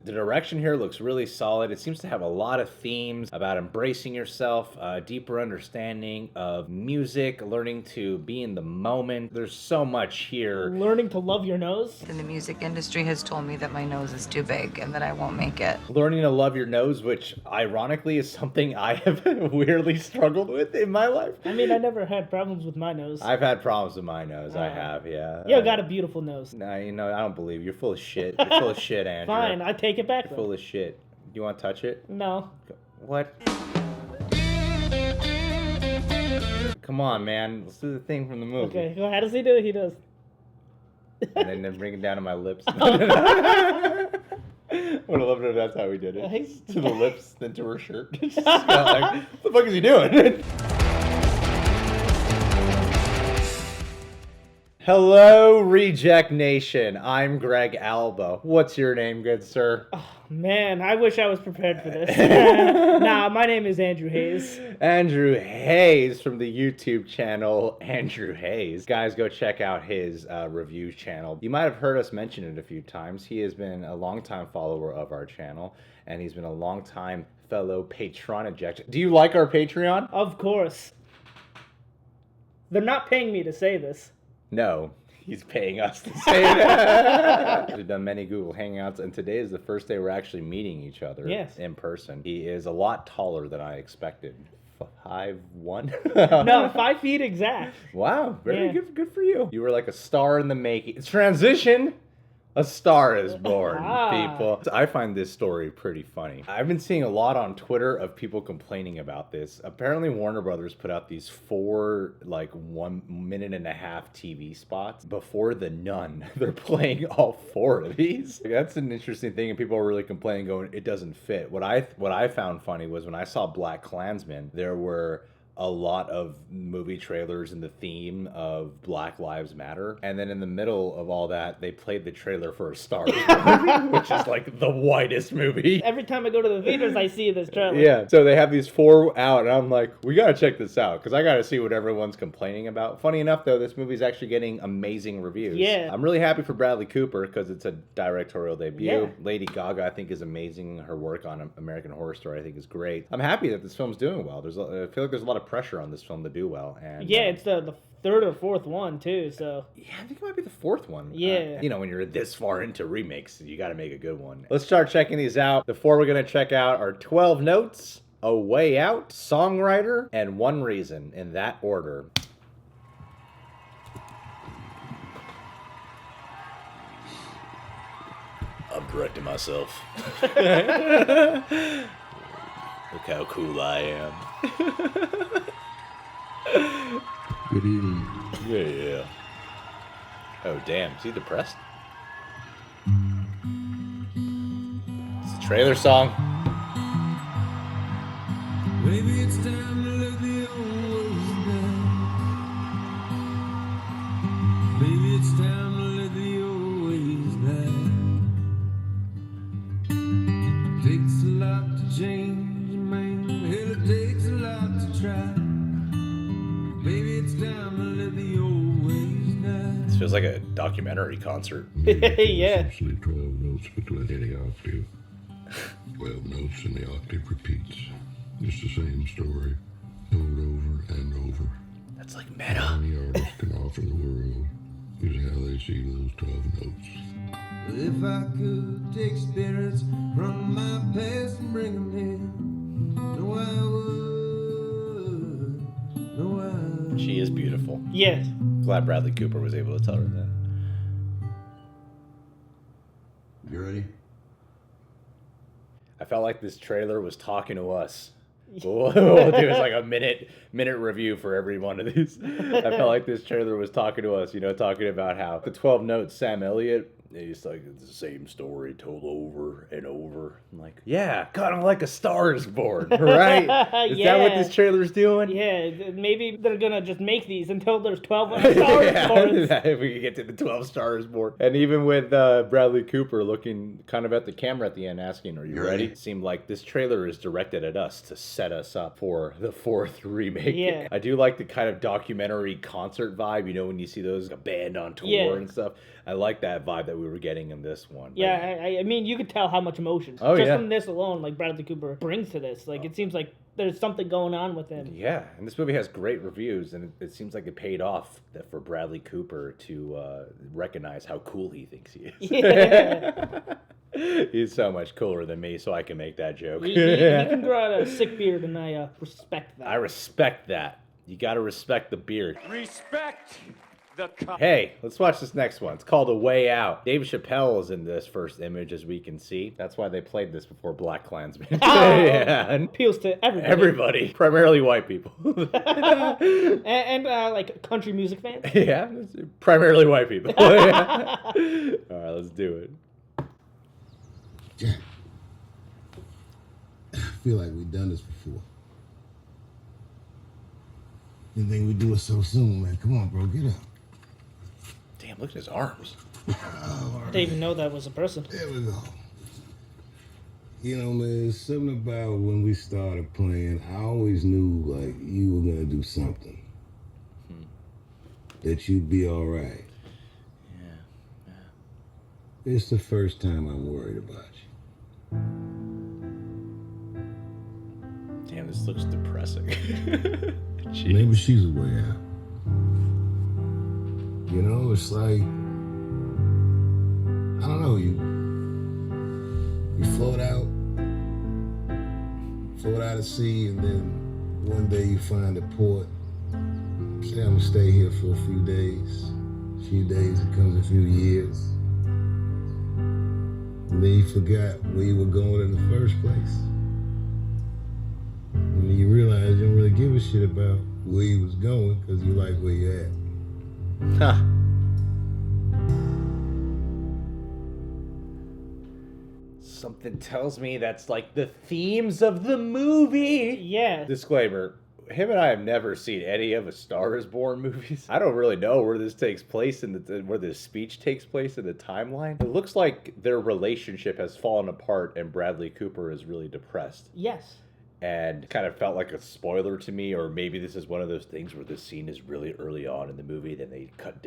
The direction here looks really solid. It seems to have a lot of themes about embracing yourself, a deeper understanding of music, learning to be in the moment. There's so much here. Learning to love your nose. And the music industry has told me that my nose is too big and that I won't make it. Learning to love your nose, which ironically is something I have weirdly struggled with in my life. I mean, I never had problems with my nose. I've had problems with my nose. I have, yeah. You got a beautiful nose. Nah, I don't believe you. You're full of shit. You're full of shit, Andrew. Fine, I take it back. You're full of shit. You want to touch it? No. What? Come on, man. Let's do the thing from the movie. Okay, well, how does he do it? He does. And then bring it down to my lips. I would have loved it if that's how we did it. To the lips, then to her shirt. Just like, what the fuck is he doing? Hello, Reject Nation. I'm Greg Alba. What's your name, good sir? Oh, man, I wish I was prepared for this. Nah, my name is Andrew Hayes. Andrew Hayes from the YouTube channel Andrew Hayes. Guys, go check out his review channel. You might have heard us mention it a few times. He has been a longtime follower of our channel, and he's been a longtime fellow patron eject. Do you like our Patreon? Of course. They're not paying me to say this. No, he's paying us to say that. We've done many Google Hangouts, and today is the first day we're actually meeting each other in person. He is a lot taller than I expected. 5'1"? No, 5 feet exact. Wow, very good for you. You were like a star in the making. Transition! A star is born, people. I find this story pretty funny. I've been seeing a lot on Twitter of people complaining about this. Apparently Warner Brothers put out these 4, 1.5 minute TV spots before The Nun. They're playing all 4 of these. That's an interesting thing, and people are really complaining, going, it doesn't fit. What I found funny was when I saw Black Klansman, there were a lot of movie trailers in the theme of Black Lives Matter. And then in the middle of all that, they played the trailer for A Star is Born, which is like the whitest movie. Every time I go to the theaters, I see this trailer. Yeah, so they have these 4 out, and I'm like, we gotta check this out, because I gotta see what everyone's complaining about. Funny enough, though, this movie's actually getting amazing reviews. Yeah. I'm really happy for Bradley Cooper, because it's a directorial debut. Yeah. Lady Gaga, I think, is amazing. Her work on American Horror Story, I think, is great. I'm happy that this film's doing well. I feel like there's a lot of pressure on this film to do well. And yeah, it's the 3rd or 4th one, too, so. Yeah, I think it might be the 4th one. Yeah. When you're this far into remakes, you gotta make a good one. Let's start checking these out. The 4 we're gonna check out are 12 Notes, A Way Out, Songwriter, and One Reason, in that order. I'm directing myself. Look how cool I am. Good evening. Yeah. Oh, damn. Is he depressed? It's a trailer song. Maybe it's time to let the old ways down. Maybe it's time to let the old ways down. Takes a lot to change, man. Hell, it takes a lot to try. Maybe it's time to let the old ways down. This feels like a documentary concert. Yeah. Essentially 12 notes between any octave. 12 notes and the octave repeats. It's the same story, told over and over. That's like meta. All any artist can offer the world is how they see those 12 notes. If I could take spirits from my past and bring them here, no, I would. No, I would. She is beautiful. Yes. Glad Bradley Cooper was able to tell her that. You ready? I felt like this trailer was talking to us. We'll do it's like a minute review for every one of these. I felt like this trailer was talking to us, talking about how the 12 Notes, Sam Elliott, he's like, it's the same story told over and over. I'm like, yeah, kind of like A Star is Born, right? Is that what this trailer's doing? Yeah, maybe they're gonna just make these until there's 12 stars. If we could get to the 12 Stars Born. And even with Bradley Cooper looking kind of at the camera at the end asking, are you ready? It seemed like this trailer is directed at us to set us up for the 4th remake. Yeah. I do like the kind of documentary concert vibe, when you see those, a band on tour and stuff. I like that vibe that that we were getting in this one. Yeah, I mean, you could tell how much emotion. Oh, Just yeah. from this alone, like Bradley Cooper brings to this. Like, it seems like there's something going on with him. Yeah, and this movie has great reviews, and it seems like it paid off that for Bradley Cooper to recognize how cool he thinks he is. Yeah. He's so much cooler than me, so I can make that joke. He can grow out a sick beard, and I respect that. I respect that. You gotta respect the beard. Respect the Hey, let's watch this next one. It's called A Way Out. Dave Chappelle is in this first image, as we can see. That's why they played this before Black Klansman. Yeah, and Appeals to everybody. everybody, primarily white people. and like country music fans. Yeah, primarily white people. All right, let's do it. Jack, I feel like we've done this before. Didn't think we'd do it so soon, man. Come on, bro, get up. Damn, look at his arms. Oh, I didn't even know that was a person. there we go. You know, man, there's something about when we started playing, I always knew, like, you were gonna do something. That you'd be all right. Yeah. It's the first time I'm worried about you. Damn, this looks depressing. Jeez. Maybe she's a way out. You know, it's like, I don't know, you float out at sea, and then one day you find a port. Say, I'm gonna stay here for a few days. A few days becomes a few years. And then you forgot where you were going in the first place. And then you realize you don't really give a shit about where you was going because you like where you at. Huh. Something tells me that's like the themes of the movie. Yeah. Disclaimer. Him and I have never seen any of A Star Is Born movies. I don't really know where this takes place where this speech takes place in the timeline. It looks like their relationship has fallen apart and Bradley Cooper is really depressed. Yes. And kind of felt like a spoiler to me, or maybe this is one of those things where this scene is really early on in the movie, then they cut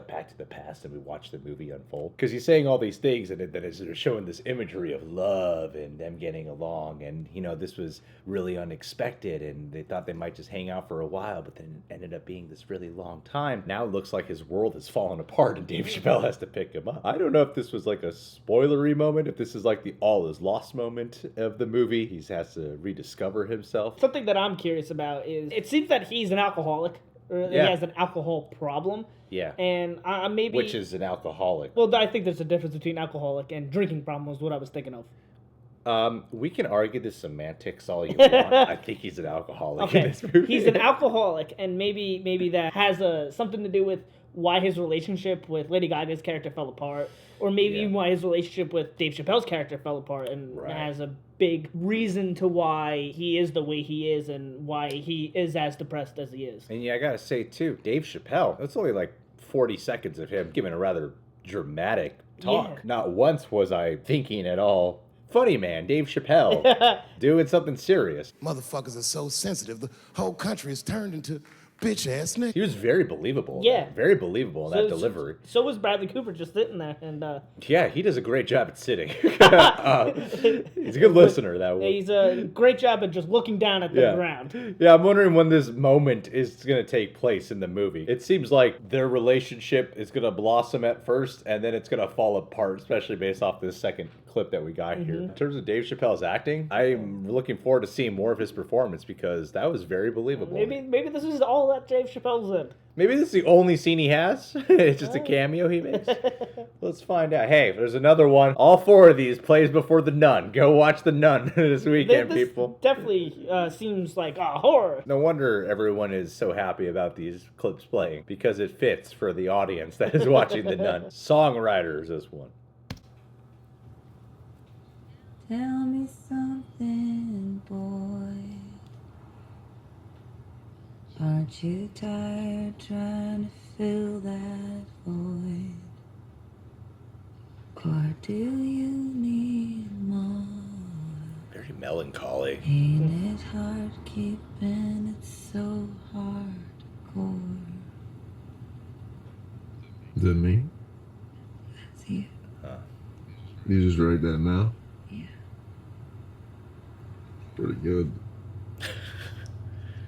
back to the past and we watch the movie unfold. Because he's saying all these things and then it's showing this imagery of love and them getting along, and you know, this was really unexpected and they thought they might just hang out for a while, but then it ended up being this really long time. Now it looks like his world has fallen apart and Dave Chappelle has to pick him up. I don't know if this was like a spoilery moment, if this is like the all is lost moment of the movie. He has to rediscover himself. Something that I'm curious about is it seems that he's an alcoholic, or that he has an alcohol problem. Yeah. And maybe... Which is an alcoholic. Well, I think there's a difference between alcoholic and drinking problem was what I was thinking of. We can argue the semantics all you want. I think he's an alcoholic in this movie. He's an alcoholic, and maybe that has something to do with why his relationship with Lady Gaga's character fell apart, or maybe even why his relationship with Dave Chappelle's character fell apart, and has a big reason to why he is the way he is and why he is as depressed as he is. And yeah, I gotta say too, Dave Chappelle, that's only like 40 seconds of him giving a rather dramatic talk. Yeah. Not once was I thinking at all, funny man, Dave Chappelle, doing something serious. Motherfuckers are so sensitive. The whole country is turned into bitch-ass nigga. He was very believable. Yeah. Very believable in that delivery. So was Bradley Cooper just sitting there. And yeah, he does a great job at sitting. He's a good listener, that one. He's a great job at just looking down at the ground. Yeah, I'm wondering when this moment is going to take place in the movie. It seems like their relationship is going to blossom at first, and then it's going to fall apart, especially based off this second clip that we got here. In terms of Dave Chappelle's acting, I'm looking forward to seeing more of his performance because that was very believable. Maybe this is all that Dave Chappelle's in. Maybe this is the only scene he has. It's just a cameo he makes. Let's find out. Hey, there's another one. All four of these plays before The Nun. Go watch The Nun this weekend, This people. definitely seems like a horror. No wonder everyone is so happy about these clips playing, because it fits for the audience that is watching The Nun. Songwriter is this one. Tell me something, boy. Aren't you tired trying to fill that void? Or do you need more? Very melancholy. Ain't it hard keeping it so hardcore? Is that me? That's you. You just write that now? Yeah. Pretty good.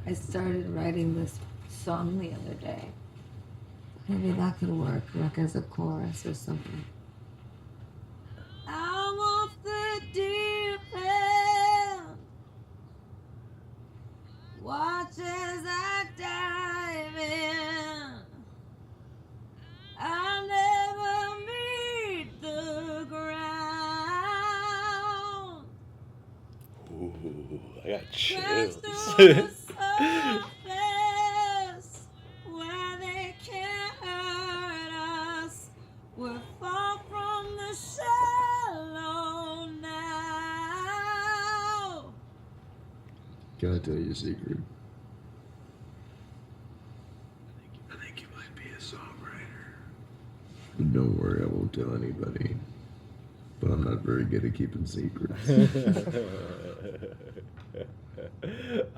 I started writing this song the other day. Maybe that could work as a chorus or something. I'm off the deep end. Watch as I dive in. I never meet the ground. Ooh, I got Crash chills. through the surface where they can't hurt us. We're far from the shallow now. Can I tell you a secret? I think you might be a songwriter. But don't worry, I won't tell anybody. But I'm not very good at keeping secrets.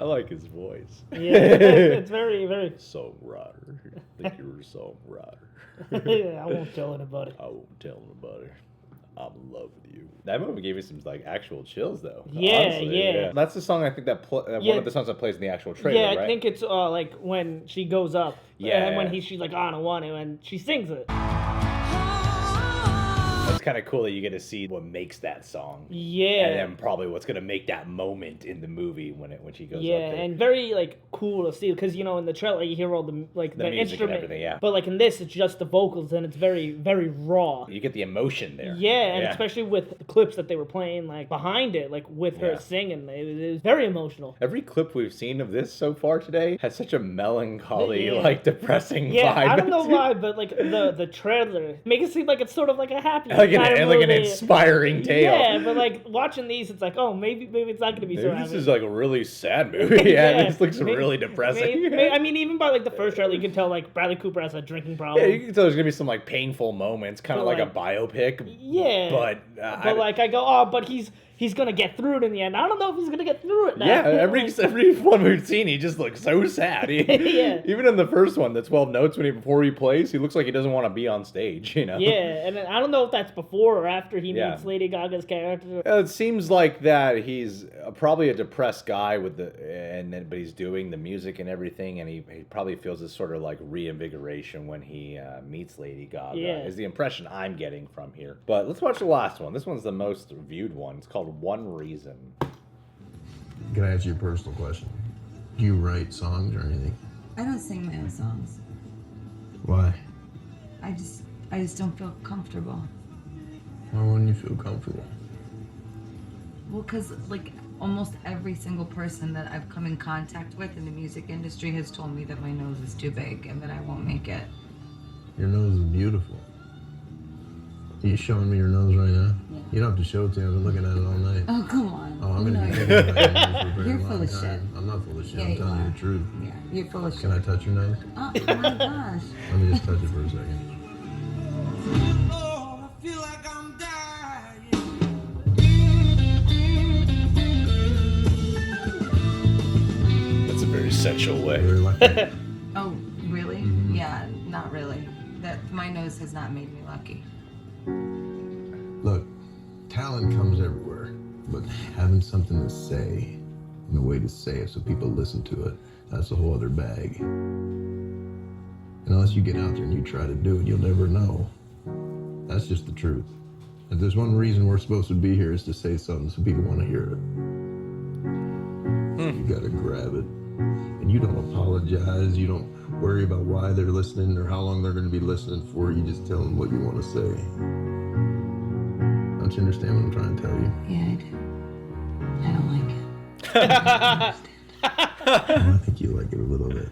I like his voice. Yeah, it's very, very. Songwriter. I think you're a songwriter. I won't tell anybody. I won't tell nobody. I'm in love with you. That movie gave me some like actual chills though. Yeah, honestly, yeah. That's the song I think that Yeah. one of the songs that plays in the actual trailer, Yeah, right? I think it's like when she goes up. Yeah, And when yeah. she's like, I don't want to, and she sings it. It's kind of cool that you get to see what makes that song. Yeah. And then probably what's gonna make that moment in the movie when she goes Yeah, up there. and very like cool to see because in the trailer you hear all the The the music and instrument, everything, yeah. But like in this, it's just the vocals and it's very very raw. You get the emotion there. Yeah, and especially with the clips that they were playing like behind it, like with her Yeah. singing, it was very emotional. Every clip we've seen of this so far today has such a melancholy, Yeah. like depressing Yeah, vibe. I don't know to it. why, but like the trailer make it seem like it's sort of like a happy Like kind of an movie. inspiring tale. Yeah, but like watching these, it's like, oh, maybe it's not gonna be so Maybe happy. this is like a really sad movie. Yeah, this looks Maybe- really depressing. I mean, even by like the first trailer, you can tell like Bradley Cooper has a drinking problem. Yeah, you can tell there's gonna be some like painful moments, kind of But, like a biopic. Yeah, But like I go, oh, but he's gonna get through it in the end. I don't know if he's gonna get through it now. yeah, every Like, one we've seen, he just looks so sad. Yeah. Even in the first one, the 12 notes before he plays, he looks like he doesn't want to be on stage. yeah, and then I don't know if that's before or after he Yeah. meets Lady Gaga's character. It seems like that he's probably a depressed guy but he's doing the music and everything, and he probably feels this sort of like reinvigoration when he meets Lady Gaga. Yeah. Is the impression I'm getting from here. But let's watch the last one. This one's the most viewed one. It's called One Reason. Can I ask you a personal question? Do you write songs or anything? I don't sing my own songs. Why? I just don't feel comfortable. Why wouldn't you feel comfortable? Well, because like almost every single person that I've come in contact with in the music industry has told me that my nose is too big and that I won't make it. Your nose is beautiful. Are you showing me your nose right now? Yeah. You don't have to show it to me. I've been looking at it all night. Oh, come on. Oh, I'm You gonna be know thinking about your nose for a very You're long full of time. shit. I'm not full of shit. Yeah, I'm you telling are. you the truth. Yeah, you're full of shit. Can I touch your nose? Oh my gosh. Let me just touch it for a second. Oh, I feel like I'm dying. That's a very sensual way. Very lucky. Oh, really? Mm-hmm. Yeah, not really. That my nose has not made me lucky. Look, talent comes everywhere, but having something to say and a way to say it so people listen to it, that's a whole other bag. And unless you get out there and you try to do it, you'll never know. That's just the truth. If there's one reason we're supposed to be here is to say something so people want to hear it. You gotta grab it. And you don't apologize, you don't worry about why they're listening or how long they're gonna be listening for. You just tell them what you want to say. Don't you understand what I'm trying to tell you? Yeah, I do. I don't like it. Well, I think you like it a little bit.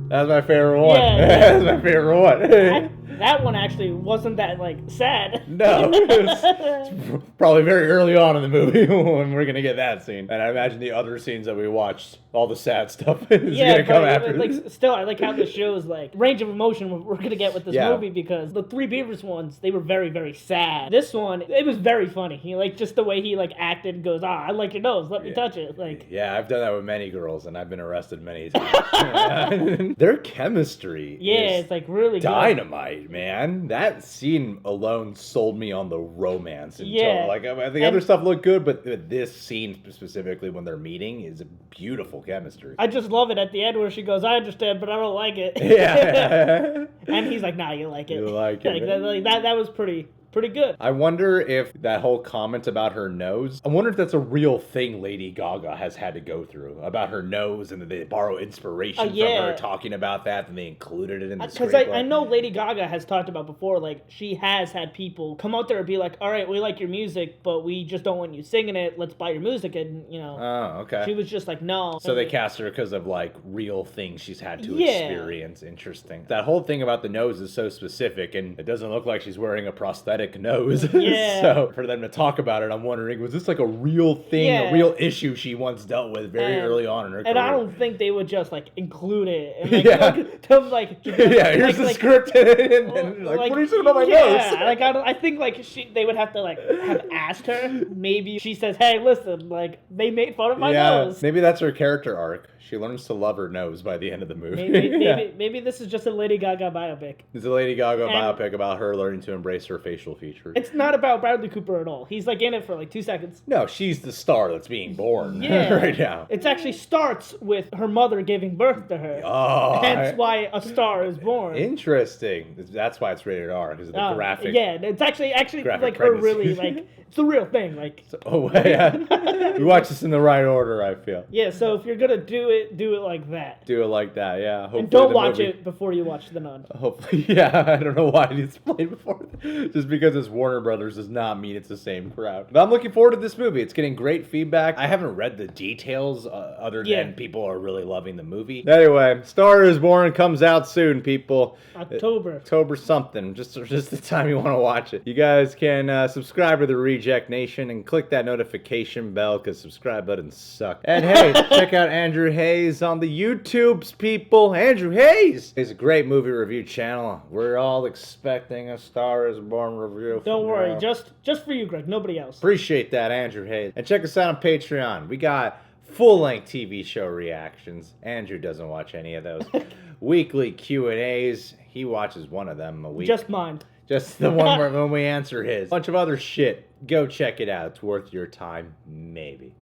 That's my favorite one. Yeah. That's my favorite one. That one actually wasn't that like sad. No, it's probably very early on in the movie when we're gonna get that scene, and I imagine the other scenes that we watched, all the sad stuff, is Yeah, gonna come but after like this. still, I like how this shows like range of emotion we're gonna get with this Yeah. movie because the Three Beavers ones they were very very sad. This one it was very funny. He like just the way he like acted and goes, I like your nose, let me touch it. Like Yeah, I've done that with many girls, and I've been arrested many times. Their chemistry, yeah, is it's like really good. dynamite, dude, man. That scene alone sold me on the romance. Yeah. Like, the other stuff looked good, but this scene specifically when they're meeting is a beautiful chemistry. I just love it at the end where she goes, I understand, but I don't like it. Yeah. And he's like, nah, you like it. You like it. That was pretty good. I wonder if that whole comment about her nose, I wonder if that's a real thing Lady Gaga has had to go through about her nose, and that they borrow inspiration from her talking about that, and they included it in the screenplay. Because I know Lady Gaga has talked about before, like, she has had people come out there and be like, all right, we like your music, but we just don't want you singing it. Let's buy your music. And, you know. Oh, okay. She was just like, no. So they cast her because of, like, real things she's had to experience. Interesting. That whole thing about the nose is so specific, and it doesn't look like she's wearing a prosthetic nose. Yeah. So for them to talk about it, I'm wondering, was this like a real thing, a real issue she once dealt with very early on in her career? And I don't think they would just, like, include it. And, like, here's the script, and like, what are you saying about my nose? Like, I think, like, they would have to, like, have asked her. Maybe she says, hey, listen, like, they made fun of my nose. Maybe that's her character arc. She learns to love her nose by the end of the movie. Maybe this is just a Lady Gaga biopic. It's a Lady Gaga biopic about her learning to embrace her facial features. It's not about Bradley Cooper at all. He's, like, in it for, like, 2 seconds. No, she's the star that's being born right now. It actually starts with her mother giving birth to her. Oh. That's why a star is born. Interesting. That's why it's rated R, because of the graphic. Yeah, it's actually like pregnancy. her really, like, it's the real thing. Like, we watch this in the right order, I feel. Yeah, so if you're gonna do it like that. Do it like that, yeah. Hopefully and don't watch it before you watch The Nun. Hopefully, yeah. I don't know why it's played before. Just because it's Warner Brothers does not mean it's the same crowd. But I'm looking forward to this movie. It's getting great feedback. I haven't read the details other than people are really loving the movie. Anyway, Star is Born comes out soon, people. October something. Just the time you want to watch it. You guys can subscribe to the Reject Nation and click that notification bell, because subscribe buttons suck. And hey, check out Andrew Hayes on the YouTubes, people. Andrew Hayes is a great movie review channel. We're all expecting a Star is Born review. Don't worry, just for you, Greg. Nobody else. Appreciate that, Andrew Hayes. And check us out on Patreon. We got full-length TV show reactions. Andrew doesn't watch any of those. Weekly Q&As. He watches one of them a week. Just mine. Just the one when we answer his. Bunch of other shit. Go check it out. It's worth your time, maybe.